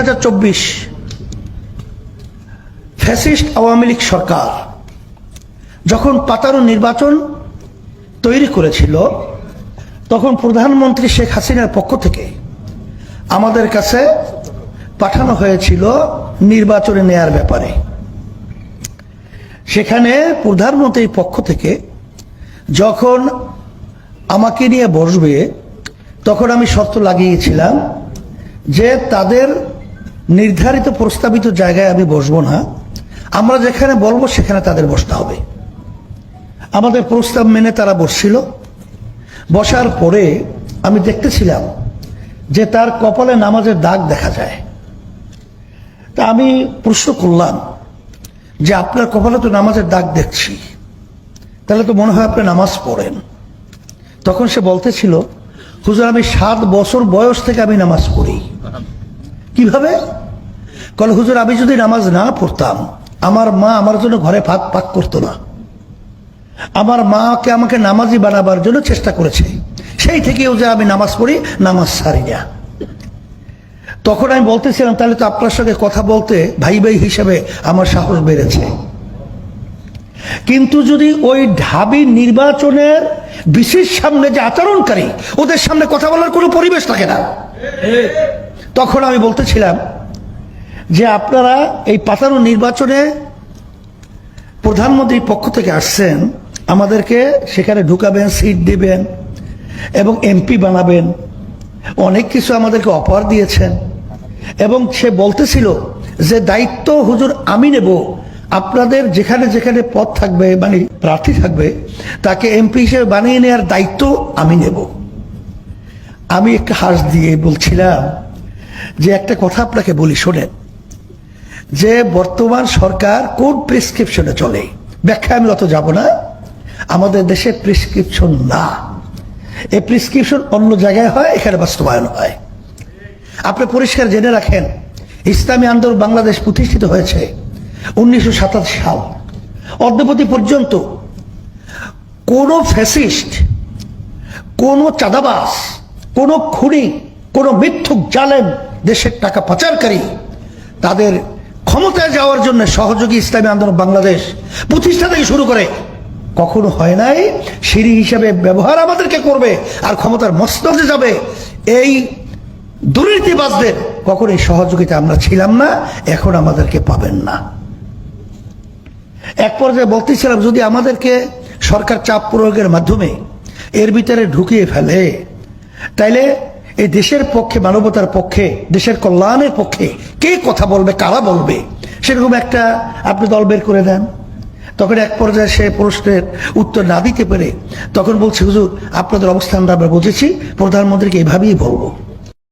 2024 fascist Awami League সরকার যখন পাতানো নির্বাচন তৈরি করেছিল, তখন প্রধানমন্ত্রী শেখ হাসিনার পক্ষ থেকে আমাদের কাছে পাঠানো হয়েছিল নির্বাচনে নেয়ার ব্যাপারে। সেখানে প্রধানমন্ত্রীর পক্ষ থেকে যখন আমাকে নিয়ে বসবে, তখন আমি শর্ত লাগিয়েছিলাম যে তাদের নির্ধারিত প্রস্তাবিত জায়গায় আমি বসবো না, আমরা যেখানে বলবো সেখানে তাদের বসতে হবে। আমাদের প্রস্তাব মেনে তারা বসছিল। বসার পরে আমি দেখতেছিলাম যে তার কপালে নামাজের দাগ দেখা যায়। তা আমি প্রশ্ন করলাম যে আপনার কপালে তো নামাজের দাগ দেখছি, তাহলে তো মনে হয় আপনি নামাজ পড়েন। তখন সে বলতেছিল, হুজুর আমি 7 বছর বয়স থেকে আমি নামাজ পড়ি। কিভাবে? বলে, হুজুর আমি যদি নামাজ না পড়তাম, আমার মা আমার জন্য ঘরে ভাত পাক করতো না। আমার মাকে আমাকে নামাজি বানাবার জন্য চেষ্টা করেছে, সেই থেকেও যে আমি নামাজ পড়ি, নামাজ ছাড়ি না। তখন আমি বলতেছিলাম, তাহলে তো আপনার সঙ্গে কথা বলতে ভাই ভাই হিসেবে আমার সাহস বেড়েছে। কিন্তু যদি ওই ঢাবি নির্বাচনের বিশেষ সামনে যে আচরণকারী, ওদের সামনে কথা বলার কোনো পরিবেশ থাকে না। তখন আমি বলতেছিলাম যে আপনারা এই পাতানো নির্বাচনে প্রধানমন্ত্রীর পক্ষ থেকে আসছেন, আমাদেরকে সেখানে ঢুকাবেন, সিট দিবেন এবং এমপি বানাবেন, অনেক কিছু আমাদেরকে অফার দিয়েছেন। এবং সে বলতেছিল যে দায়িত্ব হুজুর আমি নেব, আপনাদের যেখানে যেখানে পদ থাকবে, মানে প্রার্থী থাকবে, তাকে এমপি হিসেবে বানিয়ে নেওয়ার দায়িত্ব আমি নেব। আমি একটা হাস দিয়ে বলছিলাম যে একটা কথা আপনাকে বলি, শোনেন, যে বর্তমান সরকার কোন প্রেসক্রিপশনে চলে, ব্যাখ্যা আমি অত যাব না। আমাদের দেশে প্রেসক্রিপশন না, এই প্রেসক্রিপশন অন্য জায়গায় হয়, এখানে বাস্তবায়ন হয়। আপনি পরিষ্কার জেনে রাখেন, ইসলামী আন্দোলন বাংলাদেশ প্রতিষ্ঠিত হয়েছে 1987 সাল। অদ্যাবধি পর্যন্ত কোন ফ্যাসিস্ট, কোন চাঁদাবাজ, কোন খুনি, কোন মিথ্যুক জালেম, দেশের টাকা পাচারকারী, তাদের ক্ষমতায় যাওয়ার জন্য সহযোগী ইসলামী আন্দোলন বাংলাদেশ প্রতিষ্ঠা থেকে শুরু করে কখনো হয় নাই। সিঁড়ি হিসাবে ব্যবহার আমাদেরকে করবে আর ক্ষমতার মস্তকে যাবে, এই দুর্নীতিবাজদের কখনো এই সহযোগিতা আমরা ছিলাম না, এখন আমাদেরকে পাবেন না। এক পর্যায়ে বলতেছিলাম, যদি আমাদেরকে সরকার চাপ প্রয়োগের মাধ্যমে এর ভিতরে ঢুকিয়ে ফেলে, তাইলে এই দেশের পক্ষে, মানবতার পক্ষে, দেশের কল্যাণের পক্ষে কে কথা বলবে, কারা বলবে, সেরকম একটা আপনি দল বের করে দেন। তখন এক পর্যায়ে সে প্রশ্নের উত্তর না দিতে পেরে তখন বলছে, হুজুর আপনাদের অবস্থানটা আমরা বুঝেছি, প্রধানমন্ত্রীকে এভাবেই বলবো।